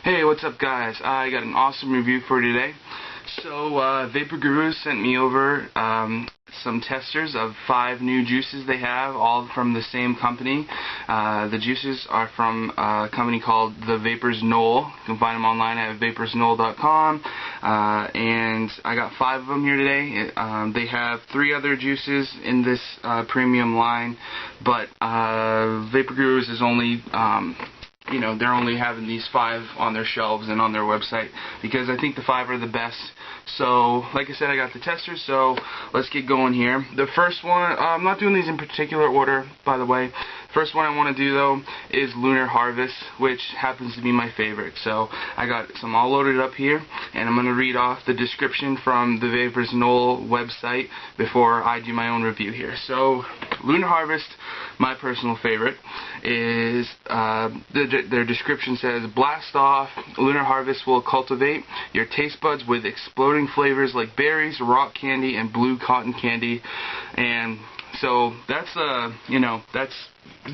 Hey, what's up guys? I got an awesome review for today. So, Vapor Guru sent me over some testers of 5 new juices they have, all from the same company. The juices are from a company called the Vapors Knoll. You can find them online at vaporsknoll.com. And I got 5 of them here today. They have 3 other juices in this premium line, but Vapor Gurus is only they're only having these 5 on their shelves and on their website because I think the 5 are the best. So, like I said, I got the testers, so let's get going here. The first one, I'm not doing these in particular order, by the way. First one I want to do, though, is Lunar Harvest, which happens to be my favorite. So, I got some all loaded up here, and I'm going to read off the description from the Vapors Knoll website before I do my own review here. So, Lunar Harvest, my personal favorite, is their description says, blast off, Lunar Harvest will cultivate your taste buds with exploding flavors like berries, rock candy, and blue cotton candy. And so that's that's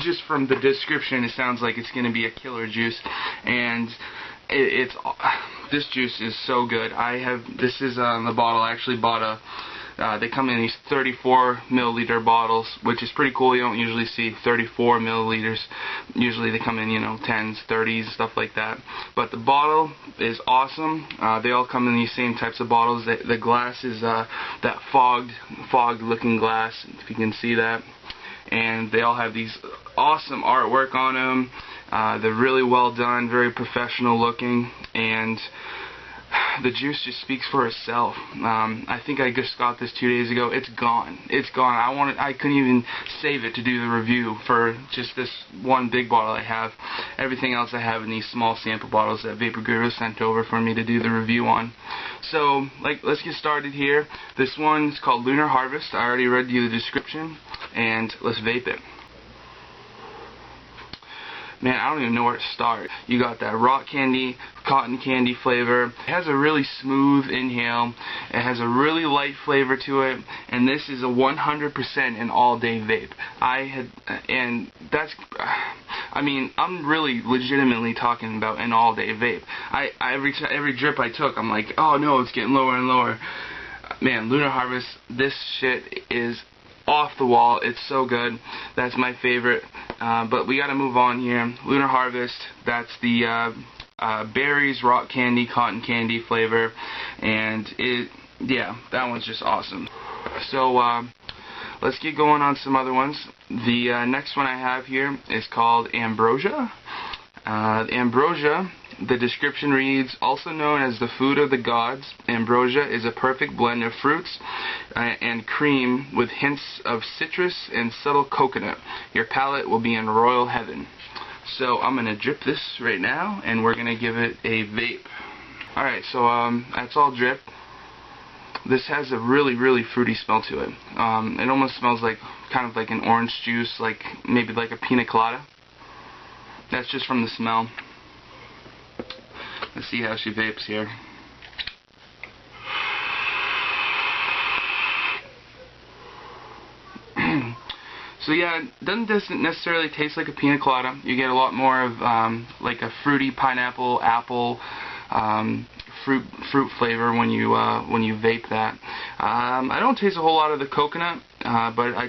just from the description. It sounds like it's going to be a killer juice, and this juice is so good. This is the bottle. I actually bought a. They come in these 34 milliliter bottles, which is pretty cool. You don't usually see 34 milliliters. Usually they come in, 10s, 30s, stuff like that. But the bottle is awesome. They all come in these same types of bottles. The glass is that fogged looking glass, if you can see that. And they all have these awesome artwork on them. They're really well done, very professional looking, and the juice just speaks for itself. I think I just got this 2 days ago. It's gone. It's gone. I couldn't even save it to do the review for just this one big bottle I have. Everything else I have in these small sample bottles that Vapor Guru sent over for me to do the review on. So, let's get started here. This one's called Lunar Harvest. I already read you the description, and let's vape it. Man, I don't even know where to start. You got that rock candy, cotton candy flavor. It has a really smooth inhale. It has a really light flavor to it, and this is a 100% an all-day vape. I'm really legitimately talking about an all-day vape. Every drip I took, I'm like, oh no, it's getting lower and lower. Man, Lunar Harvest, this shit is off the wall. It's so good. That's my favorite. But we gotta move on here. Lunar Harvest, that's the berries, rock candy, cotton candy flavor, and that one's just awesome. So let's get going on some other ones. The next one I have here is called Ambrosia. Ambrosia, the description reads, also known as the food of the gods, ambrosia is a perfect blend of fruits and cream with hints of citrus and subtle coconut. Your palate will be in royal heaven. So I'm going to drip this right now, and we're going to give it a vape. Alright, so that's all drip. This has a really, really fruity smell to it. It almost smells like kind of like an orange juice, maybe like a pina colada. That's just from the smell. Let's see how she vapes here. So yeah, it doesn't necessarily taste like a pina colada. You get a lot more of like a fruity pineapple, apple, fruit flavor when you vape that. I don't taste a whole lot of the coconut, but I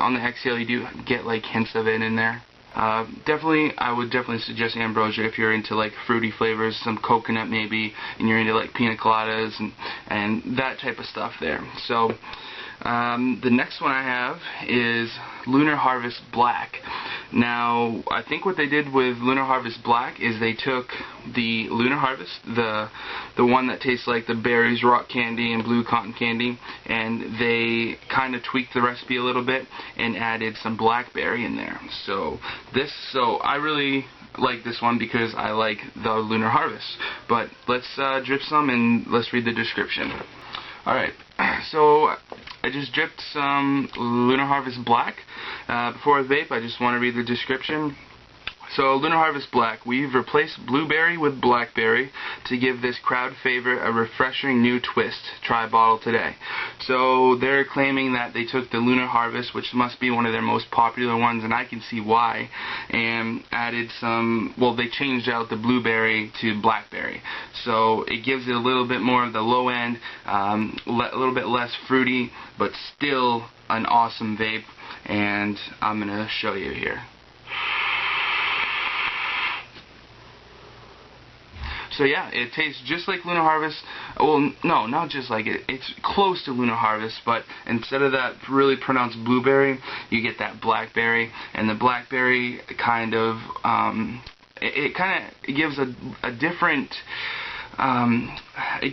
on the exhale you do get like hints of it in there. I would definitely suggest Ambrosia if you're into like fruity flavors, some coconut maybe, and you're into like pina coladas and that type of stuff there. So the next one I have is Lunar Harvest Black. Now, I think what they did with Lunar Harvest Black is they took the Lunar Harvest, the one that tastes like the berries, rock candy, and blue cotton candy, and they kind of tweaked the recipe a little bit and added some blackberry in there. So I really like this one because I like the Lunar Harvest. But let's drip some and let's read the description. Alright, so I just dripped some Lunar Harvest Black. Before I vape, I just want to read the description. So, Lunar Harvest Black. We've replaced blueberry with blackberry to give this crowd favorite a refreshing new twist. Try a bottle today. So, they're claiming that they took the Lunar Harvest, which must be one of their most popular ones, and I can see why, and added some, well, they changed out the blueberry to blackberry. So, it gives it a little bit more of the low end, a little bit less fruity, but still an awesome vape, and I'm going to show you here. So yeah, it tastes just like Lunar Harvest. Well, no, not just like it. It's close to Lunar Harvest, but instead of that really pronounced blueberry, you get that blackberry, and the blackberry kind of it gives a different it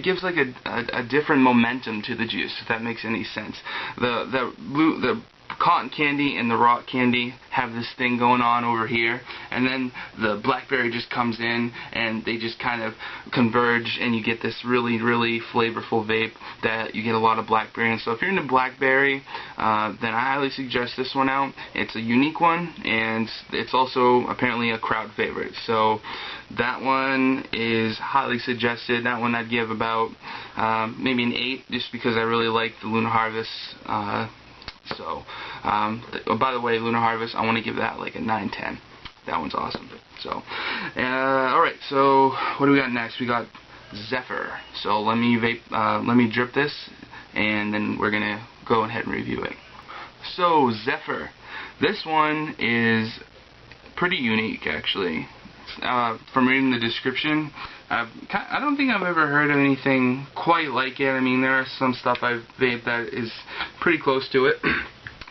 gives like a different momentum to the juice, if that makes any sense. The cotton candy and the rock candy have this thing going on over here, and then the blackberry just comes in and they just kind of converge, and you get this really, really flavorful vape that you get a lot of blackberry in. So if you're into blackberry, then I highly suggest this one out. It's a unique one, and it's also apparently a crowd favorite. So that one is highly suggested. That one I'd give about maybe an 8, just because I really like the Lunar Harvest. So, by the way, Lunar Harvest, I want to give that like a 9/10. That one's awesome. So, alright, so what do we got next? We got Zephyr. So let me drip this, and then we're gonna go ahead and review it. So Zephyr, this one is pretty unique actually. From reading the description, I don't think I've ever heard of anything quite like it. I mean, there are some stuff I've vaped that is pretty close to it.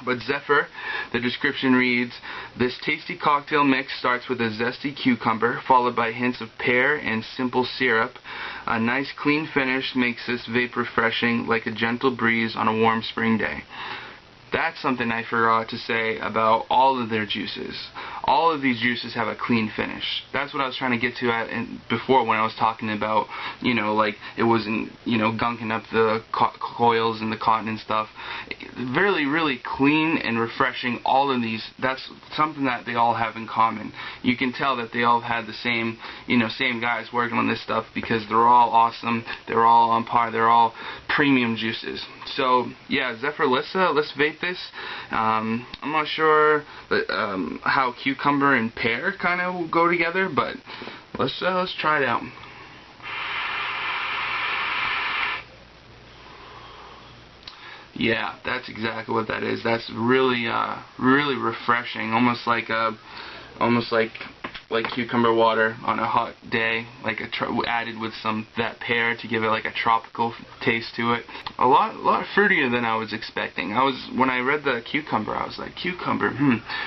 But Zephyr, the description reads, this tasty cocktail mix starts with a zesty cucumber, followed by hints of pear and simple syrup. A nice clean finish makes this vape refreshing, like a gentle breeze on a warm spring day. That's something I forgot to say about all of their juices. All of these juices have a clean finish. That's what I was trying to get to before when I was talking about, you know, like it wasn't, you know, gunking up the coils and the cotton and stuff. Really, really clean and refreshing. All of these, that's something that they all have in common. You can tell that they all had the same, you know, same guys working on this stuff, because they're all awesome. They're all on par. They're all premium juices. So yeah, Zephyr, let's vape this. I'm not sure how cucumber and pear kind of go together, but let's try it out. Yeah, that's exactly what that is. That's really really refreshing, almost like cucumber water on a hot day, like added with that pear to give it like a tropical taste to it. A lot fruitier than I was expecting. When I read the cucumber, I was like, cucumber,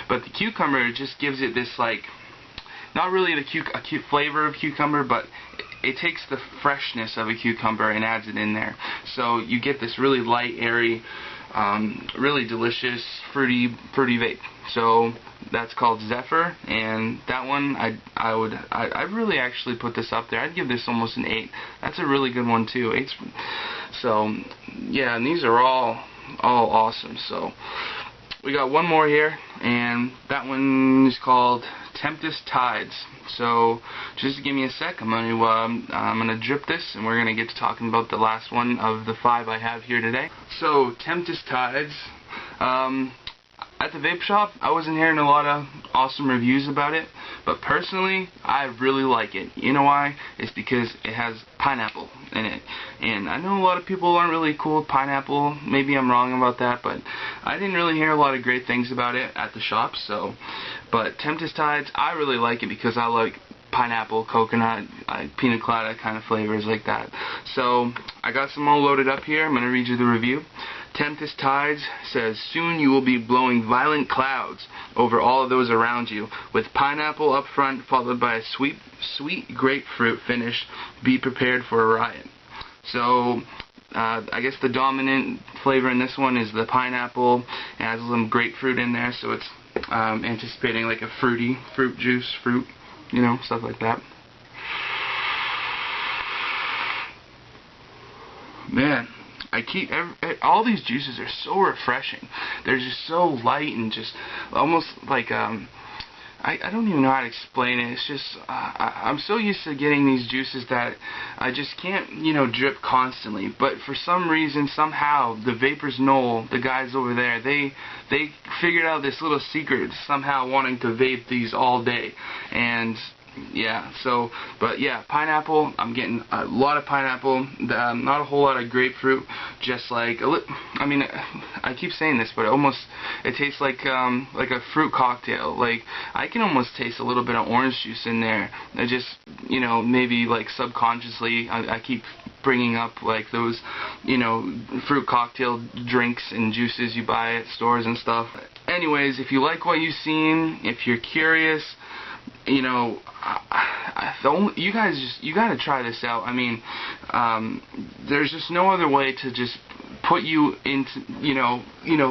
but the cucumber just gives it this, like, not really a cute flavor of cucumber, but it takes the freshness of a cucumber and adds it in there. So you get this really light, airy, really delicious, fruity vape. So that's called Zephyr, and that one I'd really actually put this up there. I'd give this almost an 8. That's a really good one too. So yeah, and these are all awesome. So we got one more here, and that one is called Tempest Tides. So just give me a sec. I'm gonna drip this, and we're gonna get to talking about the last one of the 5 I have here today. So Tempest Tides. At the vape shop, I wasn't hearing a lot of awesome reviews about it, but personally, I really like it. You know why? It's because it has pineapple in it. And I know a lot of people aren't really cool with pineapple. Maybe I'm wrong about that, but I didn't really hear a lot of great things about it at the shop. But Tempest Tides, I really like it because I like pineapple, coconut, pina colada kind of flavors like that. So I got some all loaded up here. I'm going to read you the review. Tempest Tides says, soon you will be blowing violent clouds over all of those around you, with pineapple up front, followed by a sweet grapefruit finish. Be prepared for a riot. So I guess the dominant flavor in this one is the pineapple. It has some grapefruit in there, so it's anticipating like a fruit juice, you know, stuff like that. Man, all these juices are so refreshing. They're just so light and just almost like I don't even know how to explain it. It's just I'm so used to getting these juices that I just can't, you know, drip constantly. But for some reason, somehow, the Vapors Knoll, the guys over there, they figured out this little secret, somehow wanting to vape these all day. And yeah, so, but yeah, pineapple, I'm getting a lot of pineapple, not a whole lot of grapefruit, just like, I mean, I keep saying this, but it tastes like a fruit cocktail. Like, I can almost taste a little bit of orange juice in there. I just, you know, maybe like subconsciously, I keep bringing up like those, you know, fruit cocktail drinks and juices you buy at stores and stuff. Anyways, if you like what you've seen, if you're curious, you know, you gotta try this out. I mean, there's just no other way to just put you into, you know,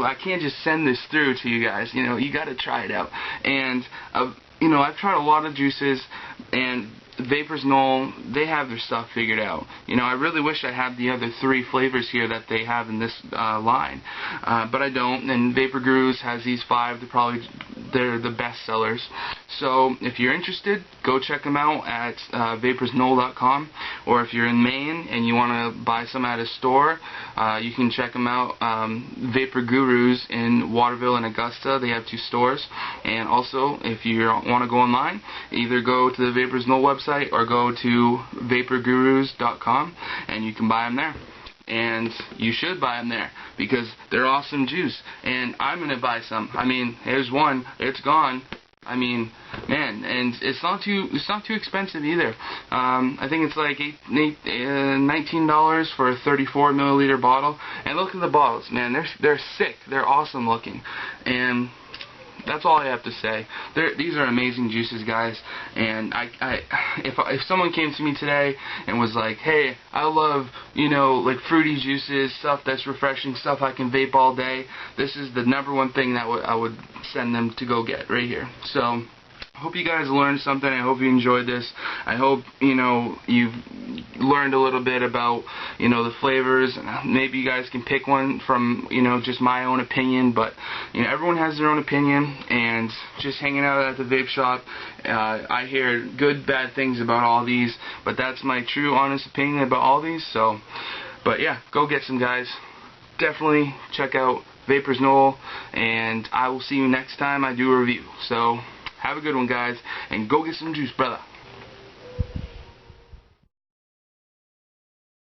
I can't just send this through to you guys. You know, you gotta try it out. And you know, I've tried a lot of juices, and Vapors Knoll, they have their stuff figured out. You know, I really wish I had the other 3 flavors here that they have in this line, but I don't. And Vapor Gurus has these 5. They're the best sellers. So if you're interested, go check them out at vaporsknoll.com, or if you're in Maine and you want to buy some at a store, you can check them out. Vapor Gurus in Waterville and Augusta, they have 2 stores. And also, if you want to go online, either go to the Vapors Knoll website or go to vaporgurus.com, and you can buy them there. And you should buy them there, because they're awesome juice. And I'm going to buy some. I mean, here's one. It's gone. I mean, man, and it's not too expensive either. I think it's like $19 for a 34 milliliter bottle. And look at the bottles, man. They're sick. They're awesome looking. And that's all I have to say. These are amazing juices, guys. And if someone came to me today and was like, hey, I love, you know, like fruity juices, stuff that's refreshing, stuff I can vape all day, this is the #1 thing that I would send them to go get right here. So I hope you guys learned something. I hope you enjoyed this. I hope, you know, you've learned a little bit about, you know, the flavors. Maybe you guys can pick one from, you know, just my own opinion. But, you know, everyone has their own opinion. And just hanging out at the vape shop, I hear good, bad things about all these. But that's my true, honest opinion about all these. So, but yeah, go get some, guys. Definitely check out Vapors Knoll. And I will see you next time I do a review. So have a good one, guys, and go get some juice, brother.